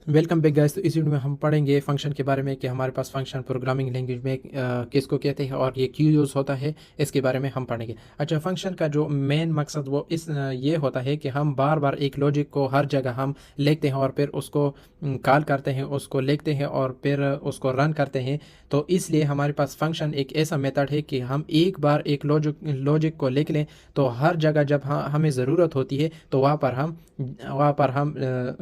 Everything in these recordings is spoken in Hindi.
Welcome back guys. तो इस वीडियो में हम पढ़ेंगे फंक्शन के बारे में कि हमारे पास फंक्शन प्रोग्रामिंग लैंग्वेज में किसको कहते हैं और ये क्यों यूज़ होता है, इसके बारे में हम पढ़ेंगे। अच्छा, फंक्शन का जो मेन मकसद वो ये होता है कि हम बार बार एक लॉजिक को हर जगह हम लिखते हैं और फिर उसको कॉल करते हैं, उसको लिखते हैं और फिर उसको रन करते हैं। तो इसलिए हमारे पास फंक्शन एक ऐसा मेथड है कि हम एक बार एक लॉजिक को लिख लें तो हर जगह जब हमें ज़रूरत होती है तो वहाँ पर हम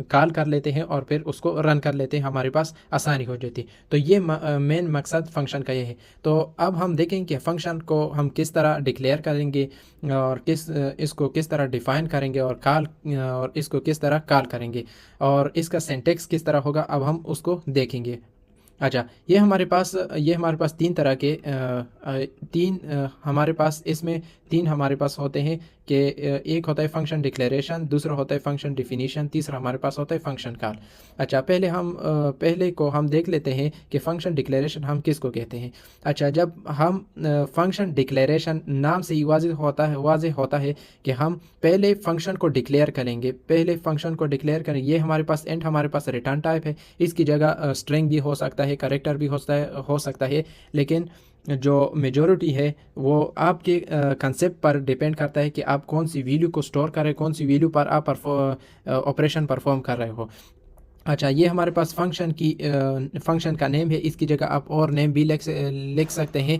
कॉल कर लेते हैं और फिर उसको रन कर लेते हैं, हमारे पास आसानी हो जाती है। तो ये मेन मकसद फंक्शन का ये है। तो अब हम देखेंगे कि फंक्शन को हम किस तरह डिक्लेयर करेंगे और इसको किस तरह डिफाइन करेंगे और इसको किस तरह कॉल करेंगे और इसका सिंटैक्स किस तरह होगा, अब हम उसको देखेंगे। अच्छा, ये हमारे पास तीन तरह के हमारे पास इसमें तीन हमारे पास होते हैं कि एक होता है फंक्शन डिक्लेरेशन, दूसरा होता है फंक्शन डिफिनीशन, तीसरा हमारे पास होता है फंक्शन कॉल। अच्छा, पहले को हम देख लेते हैं कि फंक्शन डिक्लेरेशन हम किसको कहते हैं। अच्छा, जब हम फंक्शन डिक्लेरेशन नाम से ही वाज़ेह होता है कि हम पहले फंक्शन को डिक्लेयर करेंगे। ये हमारे पास इंट हमारे पास रिटर्न टाइप है, इसकी जगह स्ट्रिंग भी हो सकता है, कैरेक्टर भी हो सकता है। लेकिन जो मेजॉरिटी है वो आपके कंसेप्ट पर डिपेंड करता है कि आप कौन सी वैल्यू को स्टोर कर रहे हैं, कौन सी वैल्यू पर आप ऑपरेशन परफॉर्म कर रहे हो। अच्छा, ये हमारे पास फंक्शन का नेम है, इसकी जगह आप और नेम भी लिख सकते हैं।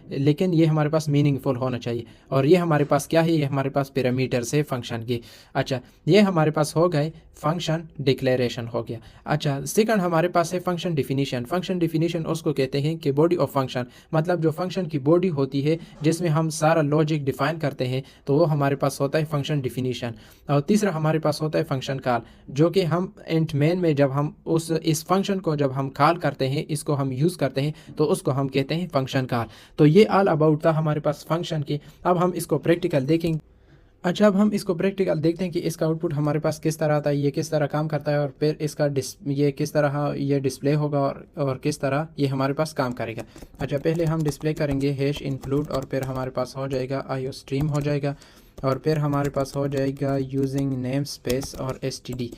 लेकिन ये हमारे पास मीनिंगफुल होना चाहिए। और ये हमारे पास क्या है, ये हमारे पास पैरामीटर्स है फंक्शन के। अच्छा, ये हमारे पास हो गए फंक्शन डिक्लेरेशन हो गया। अच्छा, सेकंड हमारे पास है फंक्शन डिफिनीशन। फंक्शन डिफिनीशन उसको कहते हैं कि बॉडी ऑफ फंक्शन, मतलब जो फंक्शन की बॉडी होती है जिसमें हम सारा लॉजिक डिफाइन करते हैं, तो वो हमारे पास होता है फंक्शन डिफिनीशन। और तीसरा हमारे पास होता है फंक्शन कॉल, जो कि हम इंट मेन में जब हम इस फंक्शन को जब हम कॉल करते हैं, इसको हम यूज़ करते हैं, तो उसको हम कहते हैं फंक्शन कॉल। तो ये ऑल अबाउट था हमारे पास फंक्शन की। अब हम इसको प्रैक्टिकल देखेंगे। अच्छा, अब हम इसको प्रैक्टिकल देखते हैं कि इसका आउटपुट हमारे पास किस तरह आता है, ये किस तरह काम करता है और फिर ये किस तरह ये डिस्प्ले होगा और किस तरह ये हमारे पास काम करेगा। अच्छा, पहले हम डिस्प्ले करेंगे हैश इंक्लूड और फिर हमारे पास हो जाएगा आईओ स्ट्रीम हो जाएगा और फिर हमारे पास हो जाएगा यूजिंग नेम स्पेस और एसटीडी।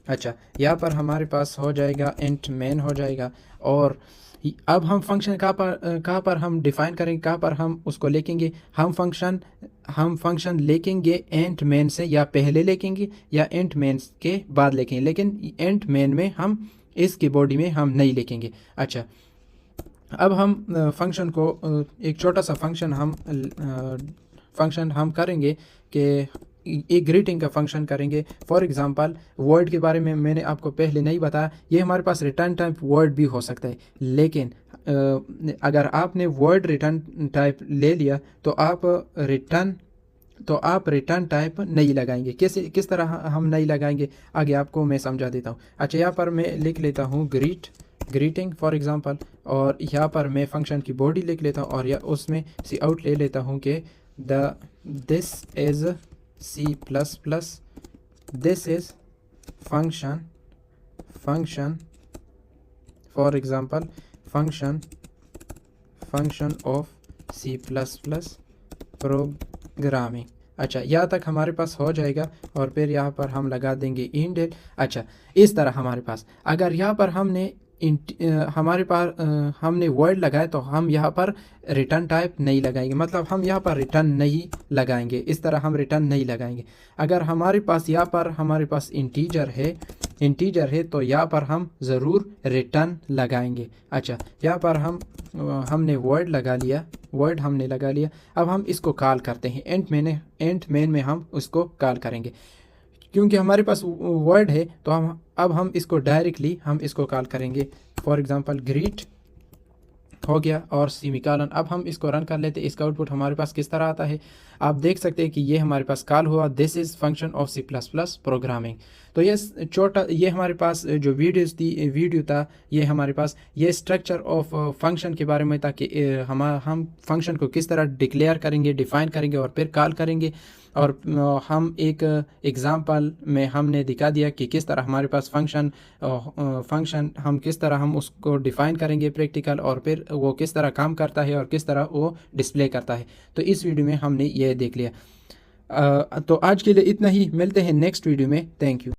अच्छा, यहाँ पर हमारे पास हो जाएगा इंट मेन हो जाएगा। और अब हम फंक्शन कहाँ पर हम डिफाइन करेंगे, कहाँ पर हम उसको लिखेंगे। हम फंक्शन लिखेंगे इंट मेन से, या पहले लिखेंगे या इंट मेन के बाद लिखेंगे, लेकिन इंट मेन में हम इसकी बॉडी में हम नहीं लिखेंगे। अच्छा, अब हम फंक्शन को एक छोटा सा फंक्शन हम करेंगे कि एक ग्रीटिंग का फंक्शन करेंगे। फॉर एग्जांपल, वर्ड के बारे में मैंने आपको पहले नहीं बताया, ये हमारे पास रिटर्न टाइप वर्ड भी हो सकता है। लेकिन अगर आपने वर्ड रिटर्न टाइप ले लिया तो आप रिटर्न टाइप नहीं लगाएंगे। किस तरह हम नहीं लगाएंगे, आगे आपको मैं समझा देता हूँ। अच्छा, यहाँ पर मैं लिख लेता हूँ ग्रीटिंग फॉर एग्जांपल, और यहाँ पर मैं फंक्शन की बॉडी लिख लेता हूँ और या उसमें सी आउट ले लेता हूँ कि this is C++, this is function for example function of C++ programming. अच्छा, यहाँ तक हमारे पास हो जाएगा और फिर यहाँ पर हम लगा देंगे इंडेड। अच्छा, इस तरह हमारे पास अगर यहाँ पर हमने वर्ड लगाया तो हम यहाँ पर रिटर्न टाइप नहीं लगाएंगे, मतलब हम यहाँ पर रिटर्न नहीं लगाएंगे, इस तरह हम रिटर्न नहीं लगाएंगे। अगर हमारे पास इंटीजर है तो यहाँ पर हम ज़रूर रिटर्न लगाएंगे। अच्छा, यहाँ पर हमने वर्ड हमने लगा लिया। अब हम इसको कॉल करते हैं इंट मेन में हम उसको कॉल करेंगे। क्योंकि हमारे पास वर्ड है तो हम इसको डायरेक्टली हम इसको कॉल करेंगे। फॉर एग्जांपल, ग्रीट हो गया और सेमीकोलन। अब हम इसको रन कर लेते हैं। इसका आउटपुट हमारे पास किस तरह आता है, आप देख सकते हैं कि ये हमारे पास कॉल हुआ, this is function of C++ programming. तो ये हमारे पास जो वीडियो था, ये हमारे पास ये स्ट्रक्चर ऑफ फंक्शन के बारे में था कि हम फंक्शन को किस तरह डिक्लेयर करेंगे, डिफाइन करेंगे और फिर कॉल करेंगे। और हम एक एग्जांपल में हमने दिखा दिया कि किस तरह हमारे पास फंक्शन हम किस तरह हम उसको डिफाइन करेंगे प्रैक्टिकल, और फिर वो किस तरह काम करता है और किस तरह वो डिस्प्ले करता है। तो इस वीडियो में हमने ये देख लिया। तो आज के लिए इतना ही, मिलते हैं नेक्स्ट वीडियो में। Thank you.